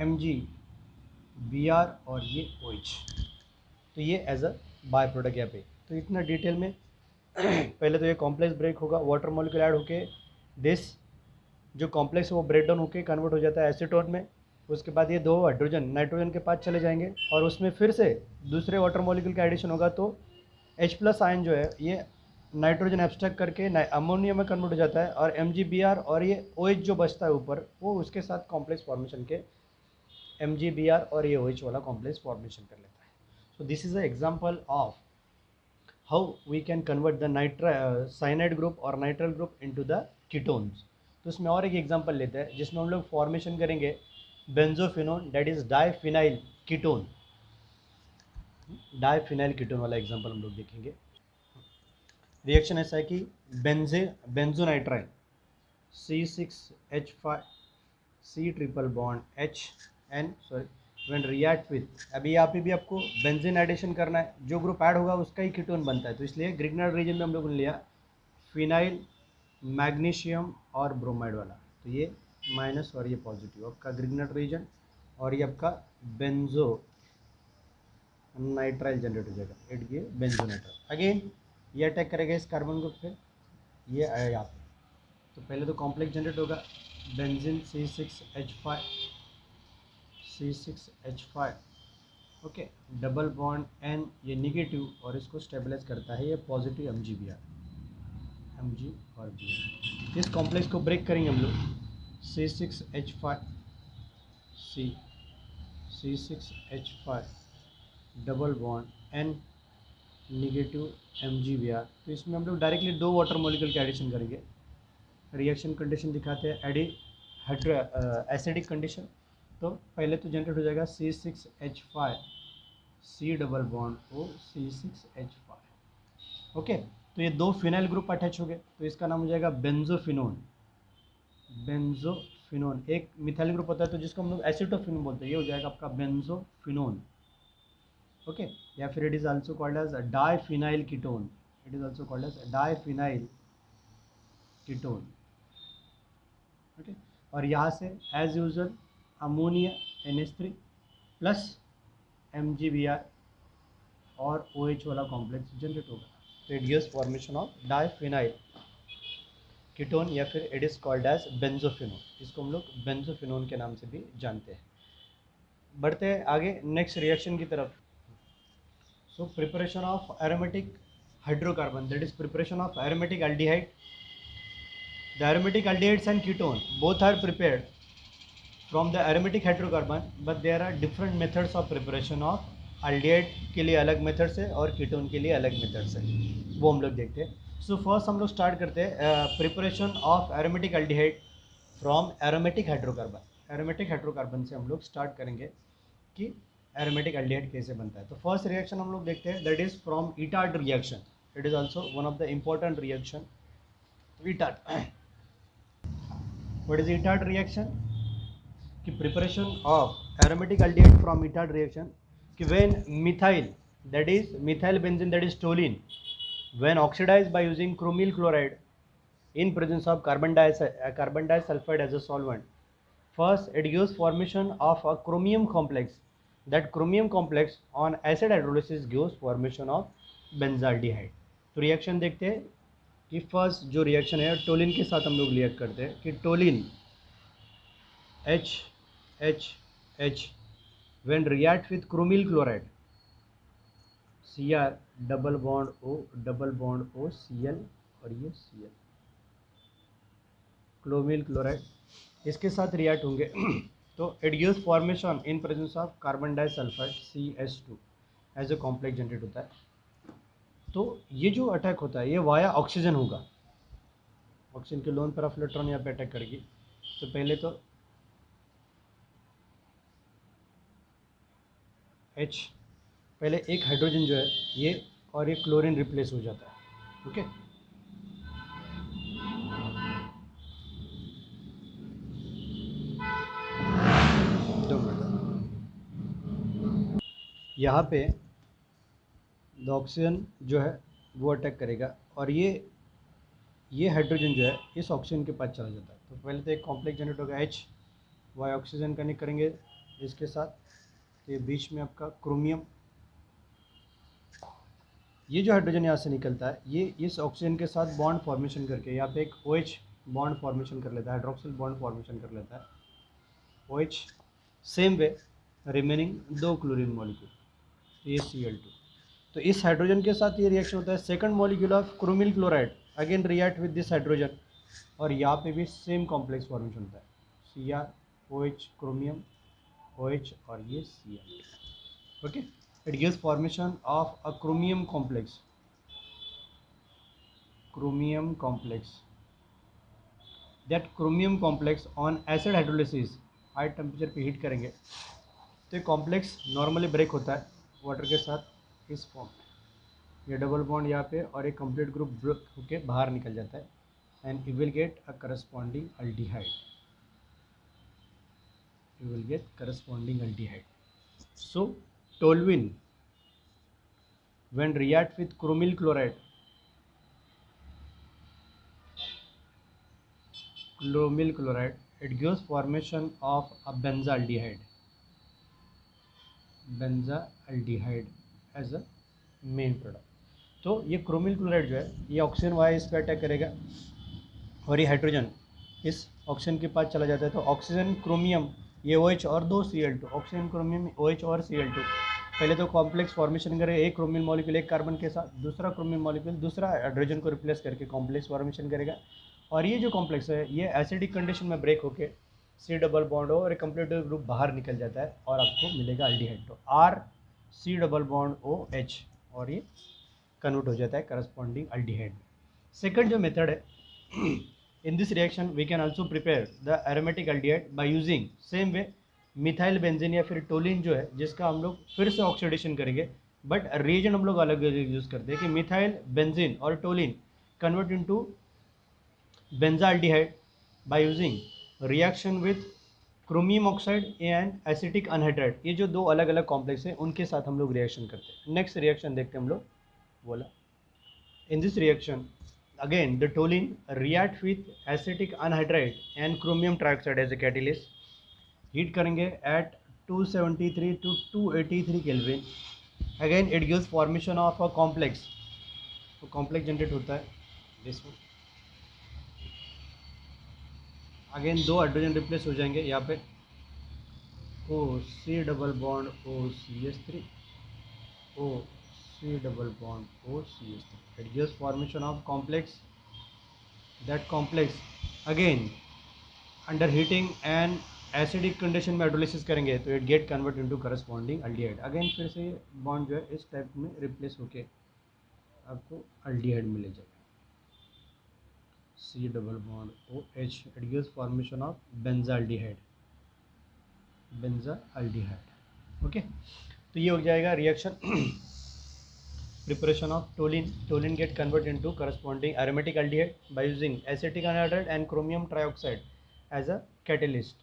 MgBr और ये OH। तो ये एज अ बाय प्रोडक्ट यहाँ पे। तो इतना डिटेल में पहले तो ये कॉम्प्लेक्स ब्रेक होगा, वाटर मॉलिक्यूल ऐड होके दिस जो कॉम्प्लेक्स है वो ब्रेक डाउन होके कन्वर्ट हो जाता है एसीटोन में। उसके बाद ये दो हाइड्रोजन नाइट्रोजन के पास चले जाएंगे, और उसमें फिर से दूसरे वाटर मॉलिक्यूल का एडिशन होगा, तो H+ आयन जो है ये नाइट्रोजन एब्स्ट्रैक्ट करके अमोनिया में कन्वर्ट हो जाता है, और MgBr और ये OH जो बचता है ऊपर, वो उसके साथ कॉम्प्लेक्स फॉर्मेशन के MgBr और ये OH वाला कॉम्प्लेक्स फॉर्मेशन कर लेता है। So this is a example of how we can convert the cyanide group और nitrile group into the ketones. तो इसमें और एक एग्जांपल लेते हैं जिसमें हम लोग फॉर्मेशन करेंगे benzophenone, that is diphenyl ketone. Diphenyl ketone वाला एग्जांपल हम लोग देखेंगे। रिएक्शन ऐसा है कि बेंजोनाइट्राइल C6H5 C triple bond when react with, अभी यहाँ पे भी आपको बेंजीन एडिशन करना है, जो ग्रुप ऐड होगा उसका ही कीटोन बनता है। तो इसलिए ग्रिग्नार्ड रीजन में हम लोगों ने लिया फिनाइल मैग्नीशियम और ब्रोमाइड वाला, तो ये माइनस और ये पॉजिटिव आपका ग्रिग्नार्ड रीजन, और ये आपका बेंजो नाइट्राइल जनरेट हो जाएगा, ये बेंजोनाइट्राइल। अगेन ये अटैक करेगा इस कार्बन ग्रुप पे, ये आया यहाँ पे। तो पहले तो कॉम्प्लेक्स जनरेट होगा, benzene C6H5 okay, double bond N, ये निगेटिव, और इसको स्टेबलाइज करता है ये पॉजिटिव MgBr, Mg और Br। इस कॉम्प्लेक्स को ब्रेक करेंगे हम लोग, C6H5 double bond N negative MgBr। तो इसमें हम लोग डायरेक्टली दो वाटर मॉलिक्यूल के एडिशन करेंगे। रिएक्शन कंडीशन दिखाते हैं, एसिडिक कंडीशन। तो पहले तो जनरेट हो जाएगा C6H5 C double bond O C6H5 okay. तो ये दो फिनाइल ग्रुप अटैच हो गए, तो इसका नाम हो जाएगा बेंजोफिनोन। एक मिथाइल ग्रुप होता है तो जिसको हम लोग एसिटोफिनोन बोलते हैं, ये हो जाएगा आपका बेंजोफिनोन ओके। या फिर it is also called as diphenyl ketone, okay. और यहाँ से as usual ammonia NH3 plus MgBr और OH वाला कॉम्प्लेक्स जनरेट होगा, तो it gives formation of diphenyl ketone, या फिर it is called as benzophenone. इसको हम लोग बेंजोफिनोन के नाम से भी जानते हैं। बढ़ते हैं आगे नेक्स्ट रिएक्शन की तरफ। So preparation of aromatic hydrocarbon, that is preparation of aromatic aldehyde. The aromatic aldehydes and ketone both are prepared from the aromatic hydrocarbon, but there are different methods of preparation of aldehyde के लिए अलग method से और ketone के लिए अलग method से, वो हम लोग देखते हैं. सो फर्स्ट हम लोग स्टार्ट करते हैं preparation of aromatic aldehyde from aromatic hydrocarbon. Aromatic hydrocarbon से हम लोग स्टार्ट करेंगे कि एरोमेटिक aldehyde कैसे बनता है. तो फर्स्ट रिएक्शन हम लोग देखते हैं, that is from Etard reaction. It is also one of the important reaction. Etard, what is Etard reaction? कि preparation of aromatic aldehyde from Etard reaction कि when methyl, that is methyl benzene, that is toluene, when oxidized by using chromyl chloride in presence of carbon disulfide as a solvent, first it gives formation of a chromium complex. That chromium complex on acid hydrolysis gives formation of benzaldehyde. तो reaction देखते हैं कि first जो reaction है toluene के साथ हम लोग रिएक्ट करते हैं कि toluene HH when react with chromyl chloride, Cr double bond O Cl और ये Cl, क्लोमिल क्लोराइड इसके साथ रिएक्ट होंगे तो it gives formation in presence of carbon disulphide CH2 as a complex generate होता है. तो ये जो अटैक होता है ये वाया ऑक्सीजन होगा. ऑक्सीजन के लोन तरफ इलेक्ट्रॉन यहाँ पे अटैक करेगी. तो पहले तो H, पहले एक हाइड्रोजन जो है ये और ये क्लोरीन रिप्लेस हो जाता है. ओके, यहाँ पे द ऑक्सीजन जो है वो अटैक करेगा और ये हाइड्रोजन जो है इस ऑक्सीजन के पास चला जाता है. तो पहले तो एक कॉम्प्लेक्स जनरेट होगा H, वाई ऑक्सीजन कनेक्ट करेंगे इसके साथ. तो ये बीच में आपका क्रोमियम, ये जो हाइड्रोजन यहाँ से निकलता है ये इस ऑक्सीजन के साथ बॉन्ड फॉर्मेशन करके यहाँ पे एक OH बॉन्ड फॉर्मेशन कर लेता है, हाइड्रोक्सिल बॉन्ड फॉर्मेशन कर लेता है OH. सेम वे रिमेनिंग दो क्लोरीन मॉलिक्यूल, ये Cl2. तो इस हाइड्रोजन के साथ ये रिएक्शन होता है. Second molecule of chromyl chloride again react with this hydrogen और यहाँ पे भी सेम कॉम्प्लेक्स फॉर्मेशन होता है. Cr OH क्रोमियम OH और ये Cl. Okay, it gives formation of a chromium complex. That chromium complex on acid hydrolysis high temperature पे heat करेंगे तो ये कॉम्प्लेक्स नॉर्मली ब्रेक होता है वाटर के साथ इस फॉर्म में. ये डबल बॉन्ड यहाँ पे और एक कंप्लीट ग्रुप ब्रेक होके बाहर निकल जाता है and you will get a corresponding aldehyde. So toluene when react with chromyl chloride, it gives formation of a benzaldehyde as a main product. तो ये क्रोमिल क्लोराइड जो है ये ऑक्सीजन वाया इस पर अटैक करेगा और ये हाइड्रोजन इस ऑक्सीजन के पास चला जाता है. तो ऑक्सीजन क्रोमियम ये OH और दो Cl2, ऑक्सीजन क्रोमियम OH और Cl2. पहले तो कॉम्प्लेक्स फॉर्मेशन करेगा एक क्रोमिल मॉलिक्यूल एक कार्बन के साथ, दूसरा क्रोमिल मॉलिक्यूल दूसरा हाइड्रोजन को रिप्लेस करके कॉम्प्लेक्स फॉर्मेशन करेगा और ये जो कॉम्प्लेक्स है ये एसिडिक कंडीशन में ब्रेक होके C डबल बॉन्ड और एक कंप्लीट ग्रुप बाहर निकल जाता है और आपको मिलेगा अल्डिहाइड. तो RC डबल बॉन्ड OH और ये कन्वर्ट हो जाता है करस्पॉन्डिंग अल्डिहाइड. सेकंड जो मेथड है, in this reaction we can also prepare the aromatic aldehyde by using same way methyl benzene या फिर टोलिन जो है जिसका हम लोग फिर से ऑक्सीडेशन करेंगे बट रिएजेंट हम लोग अलग यूज़ करते हैं कि मिथाइल बेंजीन और toluene convert into benzaldehyde by using reaction with chromium oxide and acetic anhydride. ये जो दो अलग अलग कॉम्प्लेक्स हैं उनके साथ हम लोग रिएक्शन करते हैं. नेक्स्ट रिएक्शन देखते हैं हम लोग. बोला इन this reaction again the toluene react with acetic anhydride and chromium trioxide as a catalyst. Heat करेंगे at 273 to 283 Kelvin. Again it gives formation of a complex. तो कॉम्प्लेक्स जनरेट होता है दिस में. अगेन दो हाइड्रोजन रिप्लेस हो जाएंगे यहाँ पे O C double bond O CH3 O C double bond O CH3. It gives formation of complex. That complex again under heating and acidic condition में hydrolysis करेंगे तो it get convert into corresponding aldehyde. Again फिर से bond जो है इस type में replace होके आपको अल्डिहाइड मिल जाएगा. C double bond OH. It gives formation of benzaldehyde. Benzaldehyde. Okay तो ये हो जाएगा reaction. Preparation of toluene. Toluene get converted into corresponding aromatic aldehyde by using acetic anhydride and chromium trioxide as a catalyst.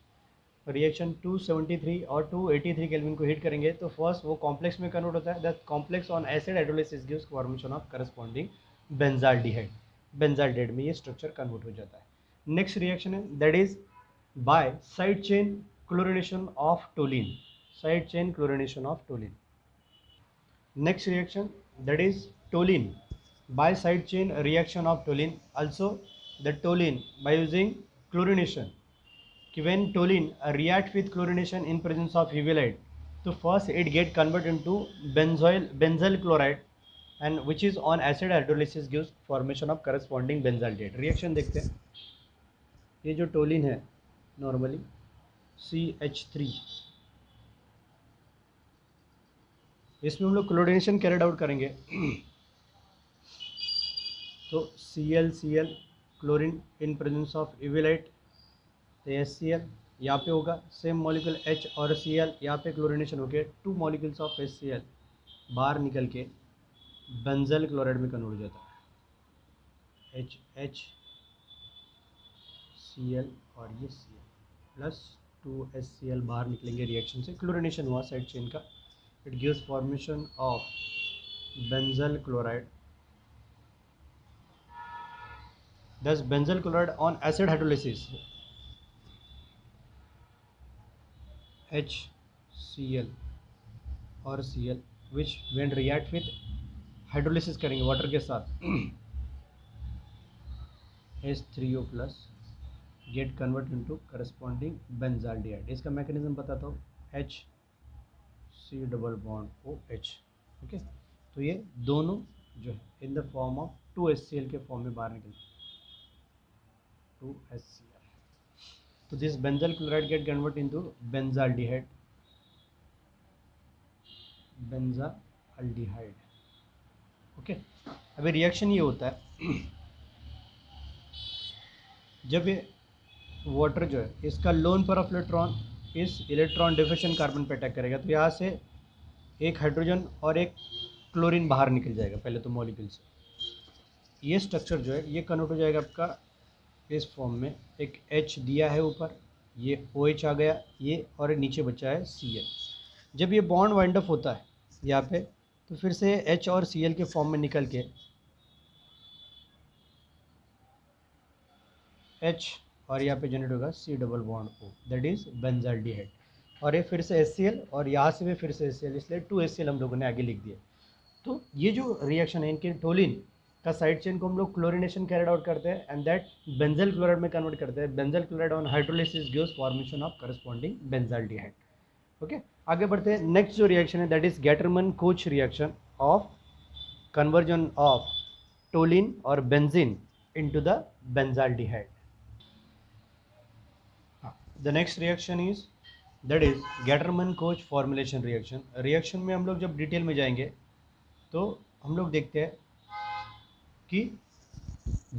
Reaction 273 और 283 kelvin को heat करेंगे तो first वो complex में कन्वर्ट होता है. That complex on acid hydrolysis gives formation of corresponding benzaldehyde. Benzaldehyde में ये स्ट्रक्चर कन्वर्ट हो जाता है. नेक्स्ट रिएक्शन है that is by side chain chlorination of toluene. Side chain chlorination of toluene. Next reaction that is toluene by side chain reaction of toluene. Also the toluene by using chlorination. When toluene react with chlorination in presence of evelide, so first it get converted into benzyl chloride and which is on acid hydrolysis gives formation of corresponding benzaldehyde. Reaction देखते हैं. ये जो toluene है normally CH3, इसमें हम लोग chlorination carried out करेंगे तो ClCl chlorine in presence of इविलाइट तो HCl यहाँ पे होगा. सेम मॉलिक्यूल H और Cl यहाँ पे क्लोरिनेशन हो गया. 2 मॉलिक्यूल्स ऑफ HCl बाहर निकल के बेंजल क्लोराइड में कन्वर्ट हो जाता है. HCl और ये Cl प्लस 2HCl बाहर निकलेंगे रिएक्शन से. क्लोरिनेशन हुआ साइड चेन का. It gives formation of benzyl chloride. Thus benzyl chloride on acid hydrolysis HCl और Cl which when react with hydrolysis करेंगे वाटर के साथ H3O plus get convert into corresponding benzaldehyde. इसका mechanism बताता हूँ. HC double bond OH. Okay तो ये दोनों जो है in the form of 2HCl के फॉर्म में बाहर निकलते हैं. 2HCl. So this benzyl chloride get converted into benzaldehyde. Benzaldehyde. Okay अभी रिएक्शन ये होता है जब ये वाटर जो है इसका लोन पर ऑफ इलेक्ट्रॉन इस इलेक्ट्रॉन डिफिशन कार्बन पे अटैक करेगा तो यहाँ से एक हाइड्रोजन और एक क्लोरीन बाहर निकल जाएगा पहले तो मॉलिक्यूल से. ये स्ट्रक्चर जो है ये कन्वर्ट हो जाएगा आपका इस फॉर्म में. एक H दिया है ऊपर, ये OH आ गया ये, और नीचे बचा है Cl. जब ये बॉन्ड वाइंड अप होता है यहाँ पे तो फिर से H और Cl के फॉर्म में निकल के H और यहाँ पे जनरेट होगा C double bond O that is benzaldehyde. और ये फिर से HCl और यहाँ से भी फिर से HCl, इसलिए 2HCl हम लोगों ने आगे लिख दिया. तो ये जो रिएक्शन है इनके टोलिन का साइड चेन को हम लोग क्लोरिनेशन कैरिड आउट करते हैं एंड दैट बेंजल क्लोराइड में कन्वर्ट करते हैं. Benzal chloride on hydrolysis gives formation of corresponding benzaldehyde. Okay आगे बढ़ते हैं. नेक्स्ट जो रिएक्शन है that is Gattermann Koch reaction of conversion of toluene और benzene into the benzaldehyde. The next reaction is that is Gattermann Koch formulation reaction. Reaction में हम लोग जब डिटेल में जाएंगे तो हम लोग देखते हैं कि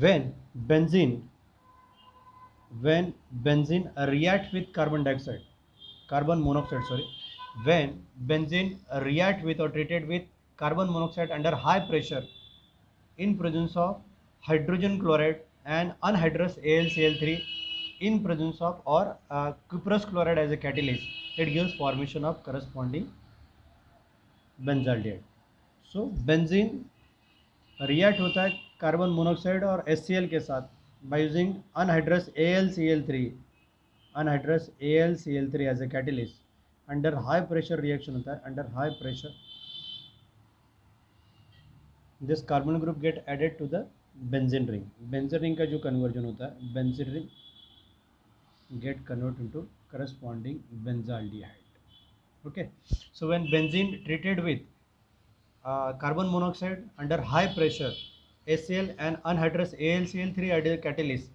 when benzene react with carbon monoxide, when benzene react with or treated with carbon monoxide under high pressure in presence of hydrogen chloride and anhydrous AlCl3 in presence of or cuprous chloride as a catalyst, it gives formation of corresponding benzaldehyde. So benzene react होता है carbon monoxide और HCl के साथ by using anhydrous AlCl3 as a catalyst. Under high pressure reaction होता है. Under high pressure this carbon group get added to the benzene ring. Benzene ring का जो conversion होता है benzene ring get convert into corresponding benzaldehyde. Okay so when benzene treated with carbon monoxide under high pressure HCl and anhydrous AlCl3 ideal catalyst,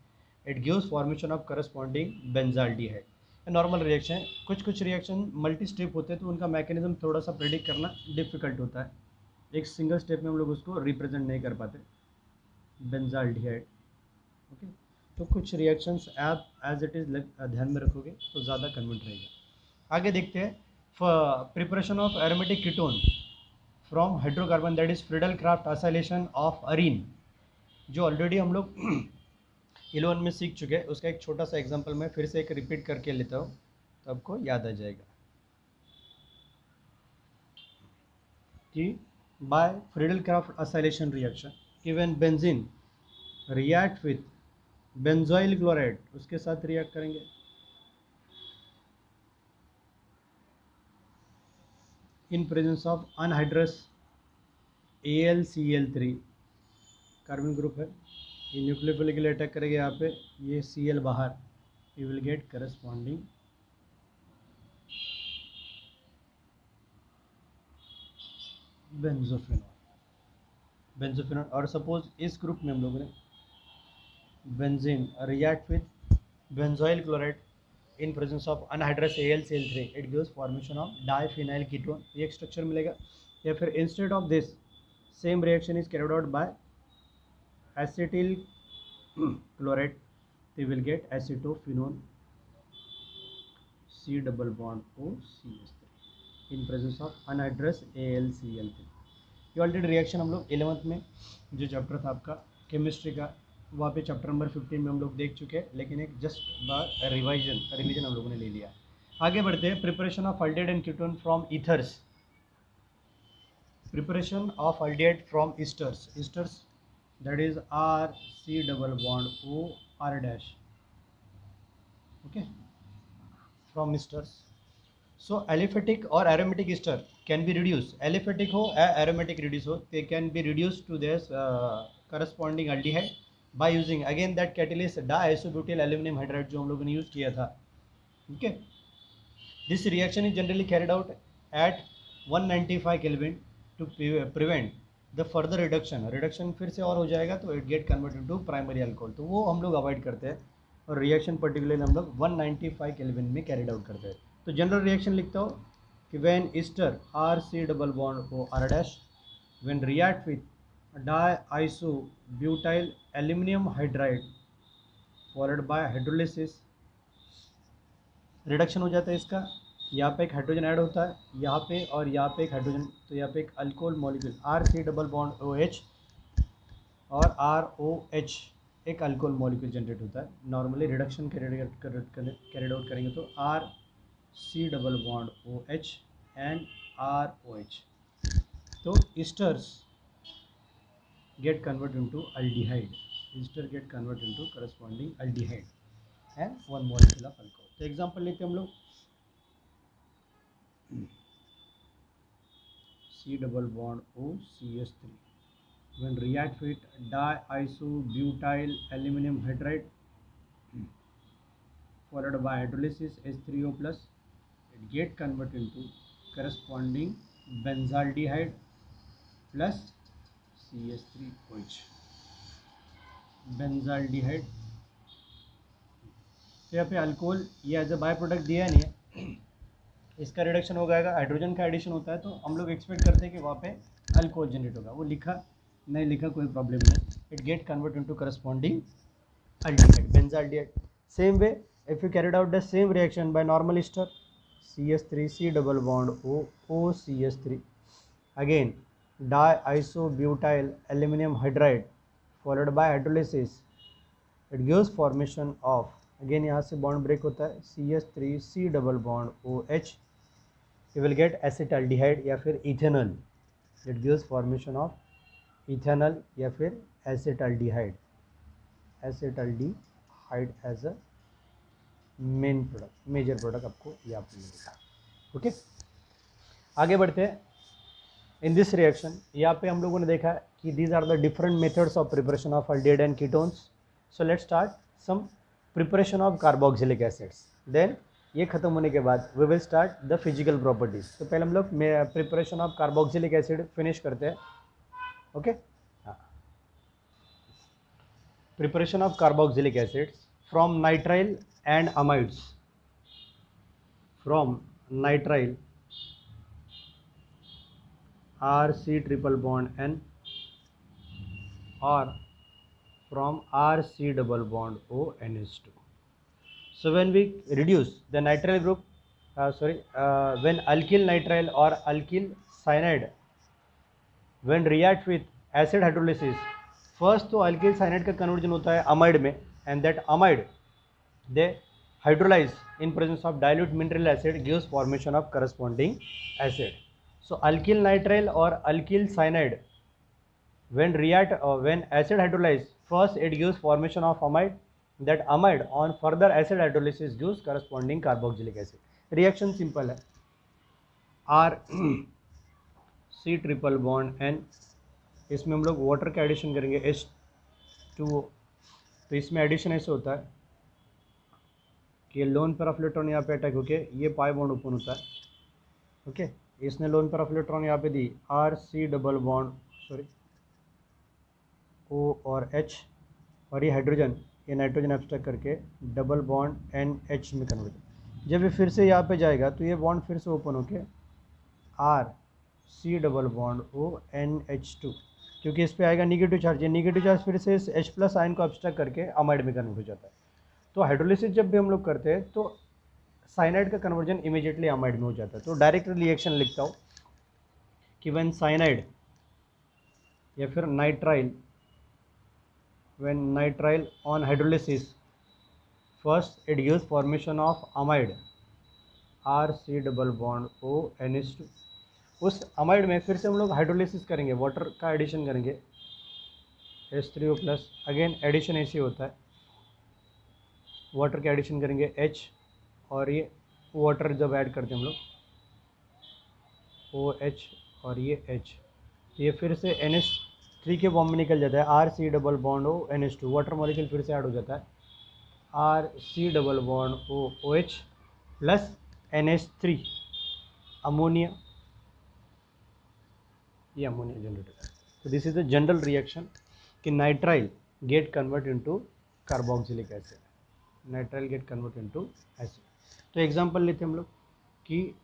it gives formation of corresponding benzaldehyde. Normal reaction है, कुछ reaction multi step होते हैं तो उनका mechanism थोड़ा सा predict करना difficult होता है, एक सिंगल स्टेप में हम लोग उसको रिप्रेजेंट नहीं कर पाते बेंजाल्डिहाइड। ओके, तो कुछ रिएक्शंस आप एज इट इज़ ध्यान में रखोगे तो ज़्यादा कन्वर्ट रहेगा। आगे देखते हैं preparation of aromatic ketone from hydrocarbon, that is Friedel Crafts acylation of arene, जो ऑलरेडी हम लोग 11 में सीख चुके हैं। उसका एक छोटा सा एग्जांपल मैं फिर से एक रिपीट करके लेता हूँ तो आपको याद आ जाएगा कि बाय फ्रीडल क्राफ्ट असैलेशन रिएक्शन कि when benzene react with benzoyl chloride, उसके साथ रिएक्ट करेंगे इन presence of anhydrous AlCl3 carbon group है, ये न्यूक्लियोफिल के लिए अटैक करेगा यहाँ पे, ये Cl बाहर, यू विल गेट करस्पॉन्डिंग बेंजोफिनॉल। और सपोज इस ग्रुप में हम लोगों ने benzene react with benzoyl chloride in presence of anhydrous AlCl3, it gives formation of diphenyl ketone, ये एक स्ट्रक्चर मिलेगा। या फिर instead of this same reaction is carried out by acetyl chloride, they will get acetophenone C double bond O CH3 in presence of anhydrous AlCl3। ये already reaction हम लोग 11th में जो चैप्टर था आपका केमिस्ट्री का, वहाँ पे चैप्टर नंबर 15 में हम लोग देख चुके हैं, लेकिन एक जस्ट रिवीजन हम लोगों ने ले लिया। आगे बढ़ते हैं, preparation of aldehyde and ketone from ethers, preparation of aldehyde from esters that is R C double bond O R dash, okay, from esters. So aliphatic or aromatic ester can be reduced, aliphatic हो aromatic reduce हो, they can be reduced to this corresponding aldehyde by using again that catalyst diisobutyl aluminum hydride जो हम लोगों ने use किया था। okay, this reaction is generally carried out at 195 Kelvin to prevent the further reduction फिर से और हो जाएगा तो it get convert into primary alcohol, तो वो हम लोग अवॉइड करते हैं और रिएक्शन पर्टिकुलरली हम लोग 195 केल्विन में कैरिड आउट करते हैं। तो जनरल रिएक्शन लिखता हो कि when ester RC double bond O R dash when react with diisobutyl aluminium hydride followed by hydrolysis, reduction हो जाता है इसका, यहाँ पे एक हाइड्रोजन ऐड होता है यहाँ पे और यहाँ पे एक हाइड्रोजन, तो यहाँ पे एक alcohol molecule RC double bond OH और ROH एक अल्कोहल मॉलिक्यूल जनरेट होता है। नॉर्मली रिडक्शन कैरिड आउट करेंगे तो RC double bond OH and ROH, तो esters gate convert into aldehyde, Easter gate convert into corresponding aldehyde and one molecule of alcohol. तो example लेते हैं हम लोग, C double bond O CH3 when react with diisobutyl aluminum hydride followed by hydrolysis H3O plus, it get converted into corresponding benzaldehyde plus CH3OH, benzaldehyde. तो यहाँ पे alcohol ये as a by product दिया नहीं है, इसका रिडक्शन हो जाएगा, हाइड्रोजन का एडिशन होता है तो हम लोग एक्सपेक्ट करते हैं कि वहाँ पे अल्कोहल जनरेट होगा, वो लिखा नहीं लिखा कोई प्रॉब्लम नहीं, it get convert into corresponding aldehyde benzaldehyde. Same way if you carried out the same reaction by normal Easter CH3 C double bond O OCH3 again diisobutyl aluminum hydride followed by hydrolysis, it gives formation of again यहाँ से bond break होता है CH3 C double bond OH, you will get acetaldehyde या फिर ethanol, it gives formation of ethanol या फिर acetaldehyde as a main product, major product आपको यहाँ पर मिलेगा। ओके, आगे बढ़ते हैं। इन दिस रिएक्शन यहाँ पे हम लोगों ने देखा कि these are the different methods of preparation of aldehyde and ketones. So let's start some preparation of carboxylic acids. Then ये खत्म होने के बाद we will start the physical properties. तो पहले हम लोग preparation of carboxylic acid finish करते हैं। ओके, हाँ, preparation of carboxylic acid from nitrile and amides, from nitrile RC triple bond N or from RC double bond O NH2. So when we reduce the nitrile group, when alkyl nitrile or alkyl cyanide when react with acid hydrolysis, first तो alkyl cyanide का conversion होता है amide में, and that amide they hydrolyze in presence of dilute mineral acid gives formation of corresponding acid. So alkyl nitrile or alkyl cyanide when react when acid hydrolyze, first it gives formation of amide, that amide on further acid hydrolysis gives corresponding carboxylic acid. Reaction simple है, R C triple bond N, इसमें हम लोग water का addition करेंगे H2O। तो इसमें addition ऐसे होता है कि लोन पेयर ऑफ इलेक्ट्रॉन यहाँ पे अटैक होके ये पाई बॉन्ड ओपन होता है। ओके, इसने लोन पेयर ऑफ इलेक्ट्रॉन यहाँ पे दी RC डबल बॉन्ड O और H, और ये हाइड्रोजन ये नाइट्रोजन एब्स्ट्रैक्ट करके डबल बॉन्ड NH में कन्वर्ट। जब ये फिर से यहाँ पे जाएगा तो ये बॉन्ड फिर से ओपन होके RC double bond O NH2, क्योंकि इस पे आएगा निगेटिव चार्ज, ये निगेटिव चार्ज फिर से इस H प्लस आयन को एब्स्ट्रैक्ट करके अमाइड में कन्वर्ट हो जाता है। तो हाइड्रोलिसिस जब भी हम लोग करते हैं तो साइनाइड का कन्वर्जन इमीडिएटली अमाइड में हो जाता है। तो डायरेक्ट रिएक्शन लिखता हूँ कि व्हेन साइनाइड या फिर nitrile, when nitrile on hydrolysis, first it gives formation of amide RC double bond O NH2। उस अमाइड में फिर से हम लोग हाइड्रोलिसिस करेंगे, वाटर का एडिशन करेंगे H3O प्लस, अगेन एडिशन ऐसे होता है, वाटर का एडिशन करेंगे H, और ये वाटर जब ऐड करते हैं हम लोग OH और ये H, तो ये फिर से NH3 के बॉम्ब में निकल जाता है, RC double bond O NH2, water molecule फिर से ऐड हो जाता है RC double bond O OH plus NH3 ammonia, ये अमोनिया जनरेट होता है। तो this is the general reaction कि nitrile get convert into carboxylic acid, nitrile get convert into acid. तो एग्जांपल लेते हैं हम लोग कि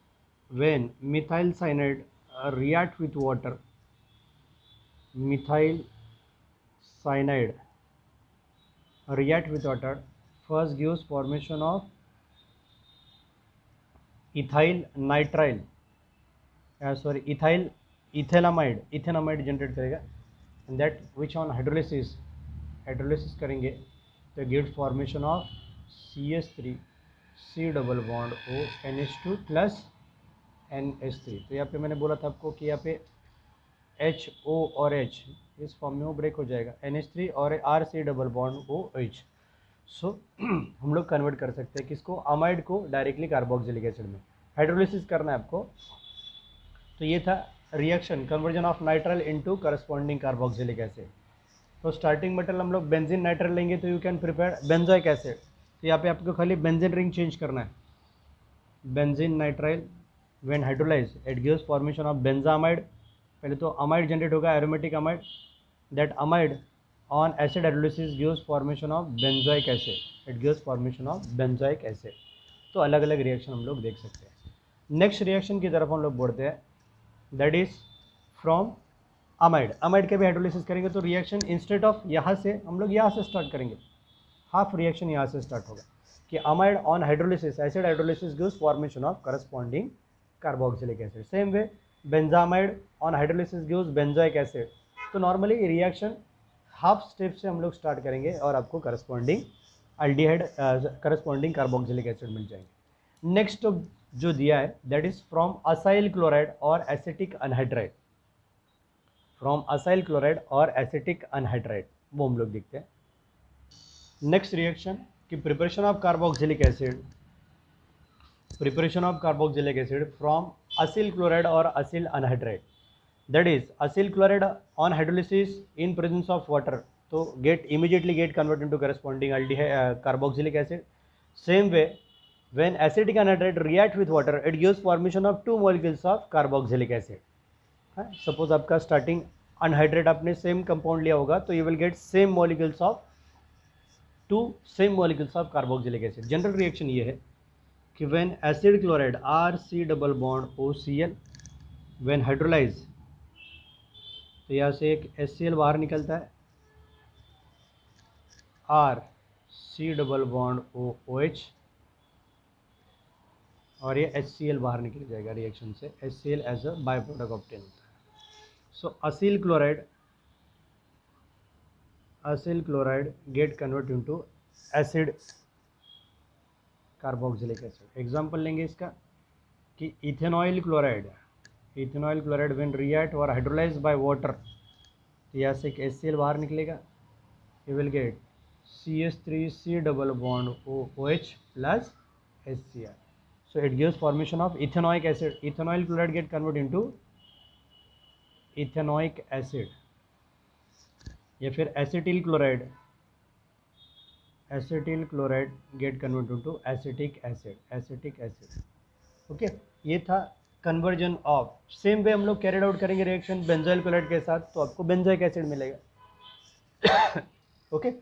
when methyl cyanide react with water, methyl cyanide react with water, first gives formation of ethyl nitrile, ethylamide generate करेगा, and that which on hydrolysis करेंगे तो gives formation of CH3 C double bond O NH2 plus NH3। तो यहाँ पे मैंने बोला था आपको कि यहाँ पे HO और H इस फॉर्म में वो ब्रेक हो जाएगा, NH3 और RC डबल बॉन्ड OH। सो हम लोग कन्वर्ट कर सकते हैं किसको, अमाइड को डायरेक्टली कार्बोक्सिलिक एसिड में। हाइड्रोलिसिस करना है आपको। तो ये था reaction conversion of nitrile into corresponding carboxylic acid. तो स्टार्टिंग मटेरियल हम लोग बेंजीन नाइट्राइल लेंगे तो you can prepare benzoic acid. तो यहाँ पे आपको खाली बेंजीन रिंग चेंज करना है, benzene nitrile when hydrolyse it gives formation of benzamide. पहले तो अमाइड जनरेट होगा, aromatic amide, that amide on acid hydrolysis gives formation of benzoic acid, it gives formation of benzoic acid. तो अलग अलग reaction हम लोग देख सकते हैं। नेक्स्ट रिएक्शन की तरफ हम लोग बढ़ते हैं, that is from amide. Amide के भी हाइड्रोलिसिस करेंगे तो रिएक्शन इंस्टेड ऑफ यहाँ से हम लोग यहाँ से स्टार्ट करेंगे, हाफ रिएक्शन यहाँ से स्टार्ट होगा कि amide on hydrolysis, acid hydrolysis gives formation of corresponding carboxylic acid. Same way benzamide on hydrolysis gives benzoic acid. तो नॉर्मली रिएक्शन हाफ स्टेप से हम लोग स्टार्ट करेंगे और आपको corresponding aldehyde corresponding carboxylic acid मिल जाएंगे। नेक्स्ट जो दिया है that is from acyl chloride और acetic anhydride, from acyl chloride और एसिटिक अनहाइड्राइड, वो हम लोग देखते हैं। नेक्स्ट रिएक्शन कि preparation of carboxylic acid, preparation of carboxylic acid from acyl chloride और acyl anhydride, that is acyl chloride on hydrolysis in presence of water तो get immediately get convert into corresponding carboxylic acid. Same way when acetic anhydride react with water it gives formation of 2 molecules of carboxylic acid. Suppose आपका starting anhydride आपने same compound लिया होगा तो you will get same molecules of 2 same molecules of carboxylic acid. General reaction ये है कि when acid chloride RC double bond OCl when hydrolyse, तो यहाँ से एक HCl बाहर निकलता है, RC डबल बॉन्ड OH, और ये HCl बाहर निकल जाएगा रिएक्शन से. HCl as a by product obtain होता है. So acyl chloride get convert into acid carboxylic acid. Example लेंगे इसका कि इथेनॉइल क्लोराइड व्हेन रिएक्ट और हाइड्रोलाइज बाय वाटर, तो यहाँ से एक HCl बाहर निकलेगा, you will get CH3C double bond OH plus HCl. So it gives formation of ethanoic acid. Ethanoyl chloride get converted into ethanoic acid. या फिर acetyl chloride get converted into acetic acid. Okay, ये था conversion of. Same way हम लोग carried out करेंगे reaction benzoyl chloride के साथ, तो आपको बेंजोइक एसिड मिलेगा. ओके,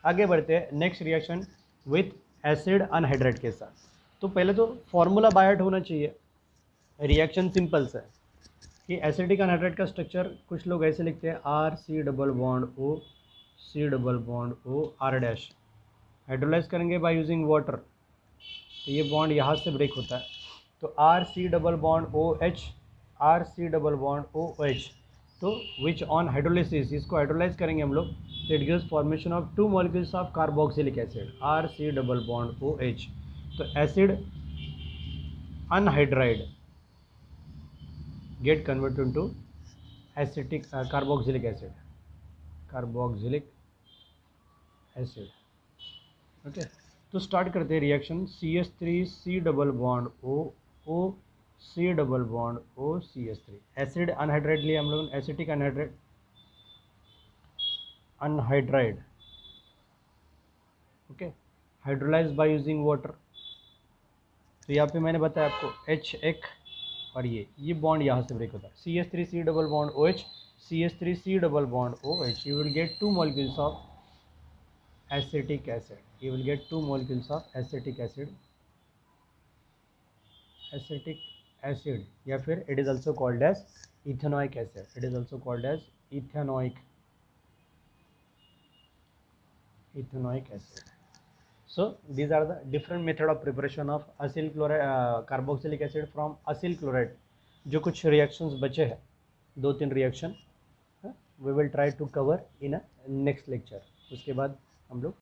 आगे बढ़ते हैं next reaction with acid anhydride के साथ. तो पहले तो फॉर्मूला बाय हार्ट होना चाहिए. रिएक्शन सिंपल सा है कि एसिडिक अनहाइड्रेट का स्ट्रक्चर कुछ लोग ऐसे लिखते हैं RC double bond O C double bond O R dash. Hydrolyse करेंगे बाय यूजिंग वाटर, तो ये बॉन्ड यहाँ से ब्रेक होता है, तो RC double bond RC double bond OH. तो विच ऑन हाइड्रोलिसिस, इसको हाइड्रोलाइज करेंगे हम लोग, तो it gives formation of 2 molecules of carboxylic acid RC double bond OH. तो acid anhydride gate convert into acetic carboxylic acid. Okay, तो start करते हैं reaction. CH3C double bond O C double bond O CH3. Acid anhydride लिया हम लोग, acetic anhydride. Okay, hydrolyse by using water. तो यहाँ पे मैंने बताया आपको H1 और ये बॉन्ड यहाँ से ब्रेक होता है. CH3C double bond OH CH3C double bond OH. You will get 2 molecules of acetic acid. You will get 2 molecules of acetic acid. या फिर it is also called as ethanoic acid. So these are the different method of preparation of acyl chloride carboxylic acid from acyl chloride. जो कुछ reactions बचे हैं, 2-3 reaction we will try to cover in a next lecture. उसके बाद हम लोग